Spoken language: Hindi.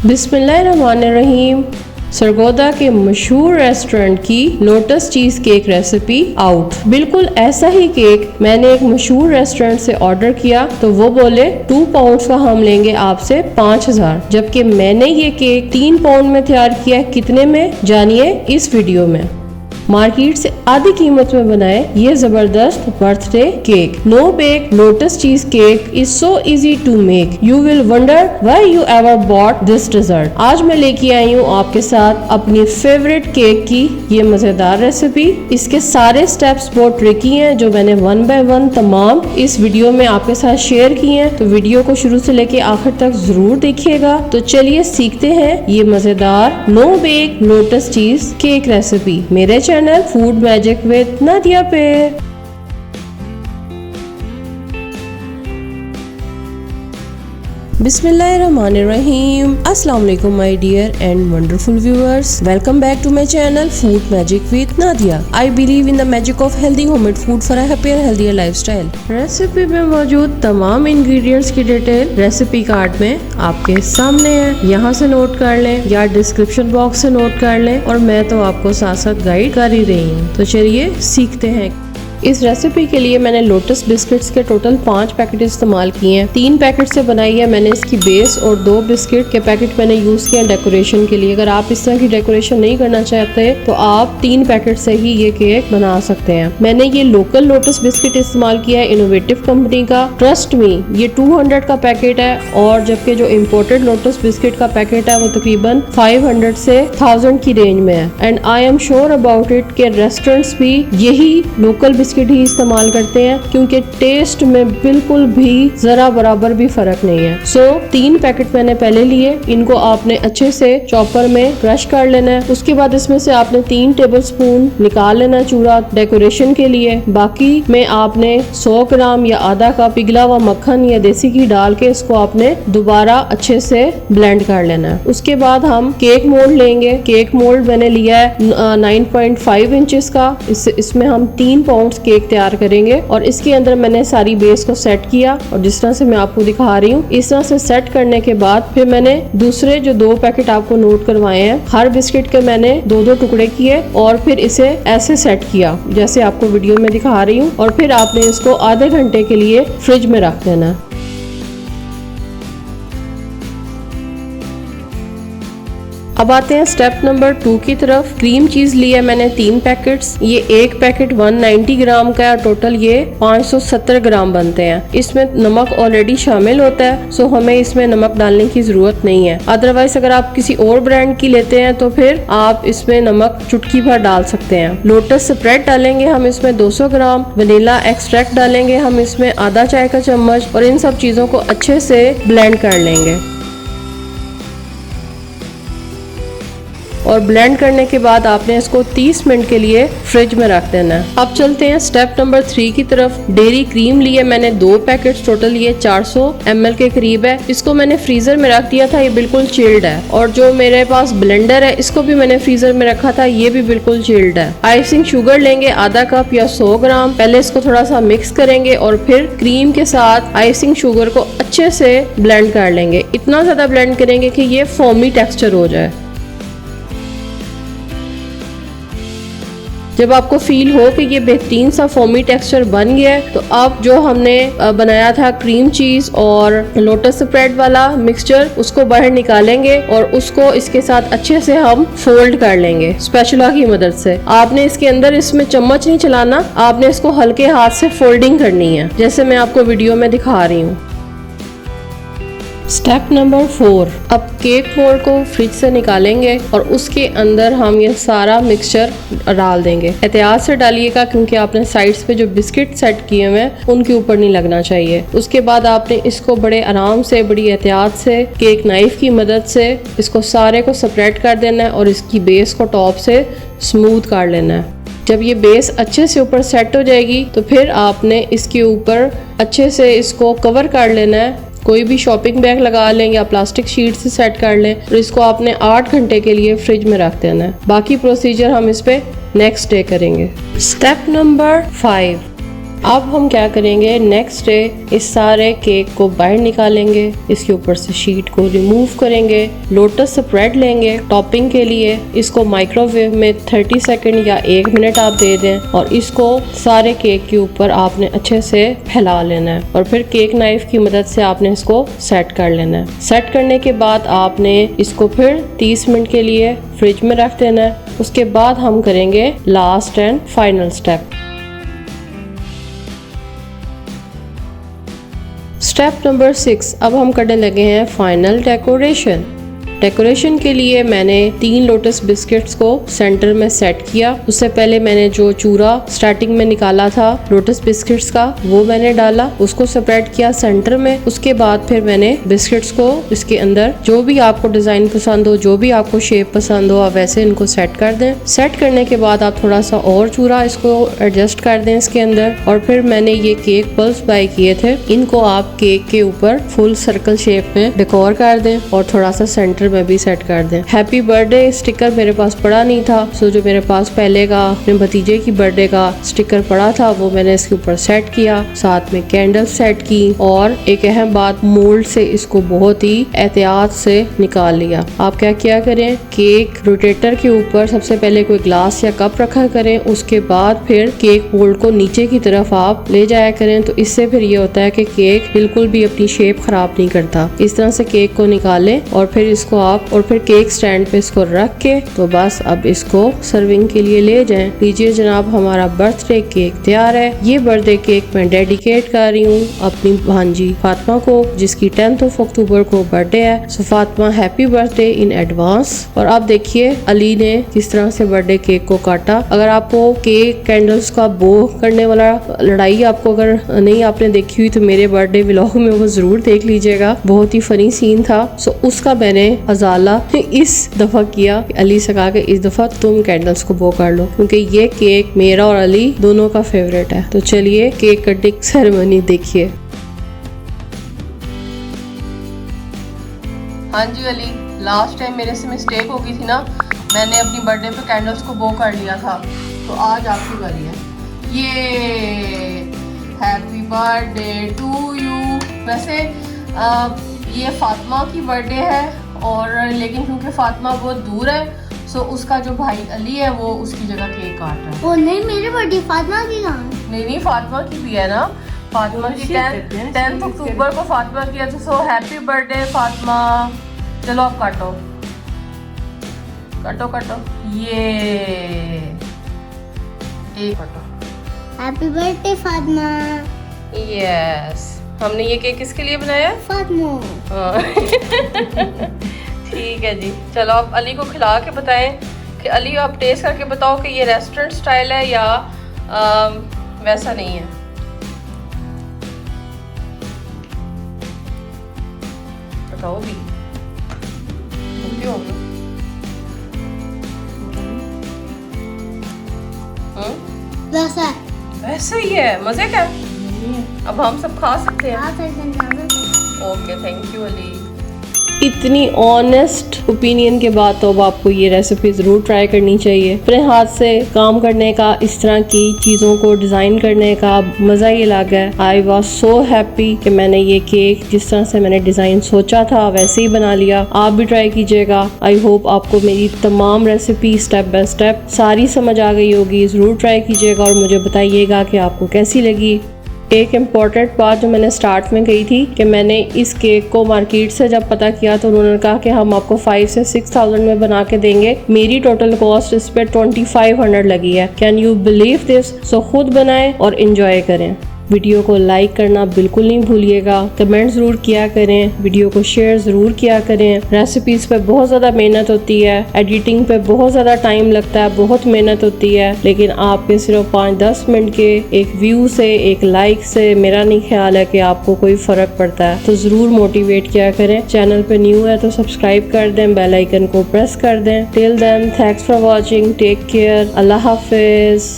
बिस्मिल्लाहिर्रहमानिर्रहीम। सरगोदा के मशहूर रेस्टोरेंट की lotus cheese cake recipe out. बिल्कुल ऐसा ही केक मैंने एक मशहूर रेस्टोरेंट से ऑर्डर किया तो वो बोले 2 पाउंड का हम लेंगे आपसे 5000, जबकि मैंने ये केक 3 पाउंड में तैयार किया। कितने में जानिए इस वीडियो में। मार्केट से आधी कीमत में बनाए ये जबरदस्त birthday cake. No bake lotus चीज cake is so easy to make, you will wonder why you ever bought this dessert. आज मैं लेके आई हूँ आपके साथ अपनी फेवरेट केक की ये मजेदार रेसिपी। इसके सारे स्टेप्स बहुत ट्रिकी हैं जो मैंने 1 बाय 1 तमाम इस वीडियो में आपके साथ शेयर किए हैं, तो वीडियो को शुरू से लेके आखिर तक जरूर देखिएगा। तो चलिए सीखते हैं ये मजेदार no bake lotus cheese cake recipe मेरे channel food magic with Nadia पे। बिस्मिल्लाहिर्रहमानिर्रहीम। अस्सलाम वालेकुम my dear and wonderful viewers, welcome back to my channel food magic with Nadia. I believe in the magic of healthy homemade food for a happier healthier lifestyle. Recipe में मौजूद तमाम इंग्रेडिएंट्स की डिटेल रेसिपी कार्ड में आपके सामने है, यहाँ से नोट कर लें या डिस्क्रिप्शन बॉक्स से नोट कर लें, और मैं तो आपको साथ साथ गाइड कर ही रही हूँ। तो चलिए सीखते हैं। इस रेसिपी के लिए मैंने लोटस बिस्किट्स के टोटल 5 पैकेट इस्तेमाल किए हैं। 3 पैकेट से बनाई है मैंने इसकी बेस, और 2 बिस्किट के पैकेट मैंने यूज किए डेकोरेशन के लिए। अगर आप इस तरह की डेकोरेशन नहीं करना चाहते तो आप 3 पैकेट से ही ये केक बना सकते हैं। मैंने ये लोकल लोटस बिस्किट इस्तेमाल किया है, इनोवेटिव कंपनी का। ट्रस्ट मी, ये 200 का पैकेट है, और जबकि जो इम्पोर्टेड लोटस बिस्किट का पैकेट है वो तकरीबन 500 से 1000 की रेंज में है। And I am sure about it के रेस्टोरेंट्स भी यही लोकल बिस्किट ही इस्तेमाल करते हैं, क्योंकि टेस्ट में बिल्कुल भी जरा बराबर भी फर्क नहीं है। सो 3 पैकेट मैंने पहले लिए, इनको आपने अच्छे से चॉपर में क्रश कर लेना है। उसके बाद इसमें से आपने 3 टेबलस्पून निकाल लेना चूरा डेकोरेशन के लिए। बाकी में आपने 100 ग्राम या आधा कप पिघला हुआ मक्खन या देसी घी डाल के इसको आपने दोबारा अच्छे से ब्लेंड कर लेना है। उसके बाद हम केक मोल्ड लेंगे। केक मोल्ड मैंने लिया है 9.5 इंचेस का। इसमें हम 3 पाउंड केक तैयार करेंगे, और इसके अंदर मैंने सारी बेस को सेट किया, और जिस तरह से मैं आपको दिखा रही हूँ इस तरह से सेट करने के बाद फिर मैंने दूसरे जो 2 पैकेट आपको नोट करवाए हैं, हर बिस्किट के मैंने 2-2 टुकड़े किए, और फिर इसे ऐसे सेट किया जैसे आपको वीडियो में दिखा रही हूँ, और फिर आपने इसको आधे घंटे के लिए फ्रिज में रख देना। अब आते हैं स्टेप नंबर 2 की तरफ। क्रीम चीज ली है मैंने 3 पैकेट्स। ये एक पैकेट 190 ग्राम का है, टोटल ये 570 ग्राम बनते हैं। इसमें नमक ऑलरेडी शामिल होता है, सो हमें इसमें नमक डालने की जरूरत नहीं है। अदरवाइज अगर आप किसी और ब्रांड की लेते हैं तो फिर आप इसमें नमक चुटकी भर डाल सकते हैं। लोटस स्प्रेड डालेंगे हम इसमें 200 ग्राम, वनीला एक्सट्रैक्ट डालेंगे हम इसमें आधा चाय का चम्मच, और इन सब चीजों को अच्छे से ब्लेंड कर लेंगे। और ब्लेंड करने के बाद आपने इसको 30 मिनट के लिए फ्रिज में रख देना है। अब चलते हैं स्टेप नंबर 3 की तरफ। डेयरी क्रीम ली है मैंने 2 पैकेट, टोटल ये 400 ml के करीब है। इसको मैंने फ्रीजर में रख दिया था, ये बिल्कुल चिल्ड है। और जो मेरे पास ब्लेंडर है इसको भी मैंने फ्रीजर में रखा था, ये भी बिल्कुल चिल्ड है। आइसिंग शुगर लेंगे आधा कप या 100 ग्राम। पहले इसको थोड़ा सा मिक्स करेंगे और फिर क्रीम के साथ आइसिंग शुगर को अच्छे से ब्लेंड कर लेंगे। इतना ज्यादा ब्लेंड करेंगे कि ये फोमी टेक्सचर हो जाए। जब आपको फील हो कि ये बेहतरीन सा फोमी टेक्सचर बन गया है, तो अब जो हमने बनाया था क्रीम चीज और लोटस स्प्रेड वाला मिक्सचर, उसको बाहर निकालेंगे और उसको इसके साथ अच्छे से हम फोल्ड कर लेंगे स्पैचुला की मदद से। आपने इसके अंदर इसमें चम्मच नहीं चलाना, आपने इसको हल्के हाथ से फोल्डिंग करनी है, जैसे मैं आपको वीडियो में दिखा रही हूँ। Step number 4। अब केक मोल्ड को फ्रिज से निकालेंगे और उसके अंदर हम ये सारा मिक्सचर डाल देंगे। एहतियात से डालिएगा, क्योंकि आपने साइड्स पे जो बिस्किट सेट किए हुए हैं उनके ऊपर नहीं लगना चाहिए। उसके बाद आपने इसको बड़े आराम से, बड़ी एहतियात से केक नाइफ की मदद से इसको सारे को सेपरेट कर देना है, और इसकी बेस को टॉप से स्मूथ कर लेना है। जब ये बेस अच्छे से ऊपर सेट हो जाएगी तो फिर आपने इसके ऊपर अच्छे से इसको कवर कर लेना है। कोई भी शॉपिंग बैग लगा लें या प्लास्टिक शीट से सेट कर लें, और इसको आपने 8 घंटे के लिए फ्रिज में रख देना है। बाकी प्रोसीजर हम इस पे नेक्स्ट डे करेंगे। Step number 5। अब हम क्या करेंगे, नेक्स्ट डे इस सारे केक को बाहर निकालेंगे, इसके ऊपर से शीट को रिमूव करेंगे, लोटस स्प्रेड लेंगे टॉपिंग के लिए, इसको माइक्रोवेव में 30 सेकंड या 1 मिनट आप दे दें और इसको सारे केक के ऊपर आपने अच्छे से फैला लेना है और फिर केक नाइफ की मदद से आपने इसको सेट कर लेना है। सेट करने के बाद आपने इसको फिर 30 मिनट के लिए फ्रिज में रख देना है। उसके बाद हम करेंगे last and final step. Step number 6, अब हम करने लगे हैं फाइनल डेकोरेशन। डेकोरेशन के लिए मैंने 3 लोटस बिस्किट्स को सेंटर में सेट किया। उससे पहले मैंने जो चूरा स्टार्टिंग में निकाला था लोटस बिस्किट्स का वो मैंने डाला, उसको सेपरेट किया सेंटर में। उसके बाद फिर मैंने बिस्किट्स को इसके अंदर जो भी आपको डिजाइन पसंद हो, जो भी आपको शेप पसंद हो, आप वैसे इनको सेट कर दें। सेट करने के बाद आप थोड़ा सा और चूरा इसको एडजस्ट कर दें इसके अंदर। और फिर मैंने ये केक पल्स बाय किए थे, इनको आप केक के ऊपर फुल सर्कल शेप में डेकोर कर दें और थोड़ा सा सेंटर में भी सेट कर दें। हैप्पी बर्थडे स्टिकर मेरे पास पड़ा नहीं था, सो जो मेरे पास पहले का अपने भतीजे की बर्थडे का स्टिकर पड़ा था वो मैंने इसके ऊपर सेट किया। साथ में कैंडल सेट की और एक अहम बात, मोल्ड से इसको बहुत ही एहतियात से निकाल लिया। आप क्या किया करें, केक रोटेटर के ऊपर सबसे पहले कोई ग्लास या कप रखा करें, उसके बाद फिर केक मोल्ड को नीचे की तरफ आप ले जाया करें। तो इससे फिर ये होता है कि केक बिल्कुल भी अपनी शेप खराब नहीं करता। इस तरह से केक को निकालें और फिर इसको आप और फिर केक स्टैंड पे इसको रख के तो बस अब इसको सर्विंग के लिए ले जाएं। लीजिए जनाब, हमारा बर्थडे केक तैयार है। ये बर्थडे केक मैं डेडिकेट कर रही हूँ अपनी भांजी फातिमा को, जिसकी 10 अक्टूबर को बर्थडे है। So Fatima, happy birthday in advance. और आप देखिए अली ने किस तरह से बर्थडे केक को काटा। अगर आपको केक कैंडल्स का बो करने वाला लड़ाई आपको अगर नहीं आपने देखी हुई तो मेरे बर्थडे व्लॉग में वो जरूर देख लीजिएगा, बहुत ही फनी सीन था। सो उसका मैंने अजाला इस दफा किया, अली से कहा कि इस दफा तुम कैंडल्स को बो कर लो, क्योंकि ये केक मेरा और अली दोनों का फेवरेट है। तो चलिए केक कटिंग सेरेमनी देखिए। हाँ जी अली, लास्ट टाइम मेरे से मिस्टेक हो गई थी ना, मैंने अपनी बर्थडे पे कैंडल्स को बो कर लिया था, तो आज आपकी बारी है। ये हैप्पी बर्थडे टू यू। वैसे ये फातिमा की बर्थडे है और लेकिन क्योंकि फातिमा बहुत दूर है सो उसका जो भाई अली है वो उसकी जगह केक काट रहा है। ओ नहीं, मेरी बर्थडे फातिमा की कहाँ? नहीं, फातिमा की भी है ना, फातिमा की 10 अक्टूबर को फातिमा की है। तो सो हैप्पी बर्थडे फातिमा। चलो आप काटो काटो काटो, ये एक काटो। Happy birthday Fatima. यस, हमने ये केक किसके लिए बनाया? फातिमा। ठीक है जी, चलो आप अली को खिला के बताएं कि अली आप टेस्ट करके बताओ कि ये रेस्टोरेंट स्टाइल है या वैसा नहीं है। बताओ भी क्यों? वैसा वैसे ही है, मजे का। अब हम सब खा सकते हैं। Okay, thank you Ali. इतनी ऑनेस्ट ओपिनियन के बाद तो अब आपको ये रेसिपी ज़रूर ट्राई करनी चाहिए। अपने हाथ से काम करने का, इस तरह की चीज़ों को डिज़ाइन करने का मज़ा ही अलग है। आई वॉज सो हैप्पी कि मैंने ये केक जिस तरह से मैंने डिज़ाइन सोचा था वैसे ही बना लिया। आप भी ट्राई कीजिएगा। आई होप आपको मेरी तमाम रेसिपी स्टेप बाय स्टेप सारी समझ आ गई होगी। ज़रूर ट्राई कीजिएगा और मुझे बताइएगा कि आपको कैसी लगी। एक इम्पॉर्टेंट बात जो मैंने स्टार्ट में कही थी कि मैंने इस केक को मार्केट से जब पता किया तो उन्होंने कहा कि हम आपको 5 से 6,000 में बना के देंगे। मेरी टोटल कॉस्ट इस पे 2500 लगी है। Can you believe this? So खुद बनाएं और एंजॉय करें। वीडियो को लाइक करना बिल्कुल नहीं भूलिएगा। कमेंट ज़रूर किया करें, वीडियो को शेयर ज़रूर किया करें। रेसिपीज़ पे बहुत ज़्यादा मेहनत होती है, एडिटिंग पे बहुत ज़्यादा टाइम लगता है, बहुत मेहनत होती है, लेकिन आपके सिर्फ 5-10 मिनट के एक व्यू से, एक लाइक से मेरा नहीं ख्याल है कि आपको कोई फ़र्क पड़ता है। तो ज़रूर मोटिवेट किया करें। चैनल पे न्यू है तो सब्सक्राइब कर दें, बेल आइकन को प्रेस कर दें। Till then, thanks for watching, take care, अल्लाह हाफिज़।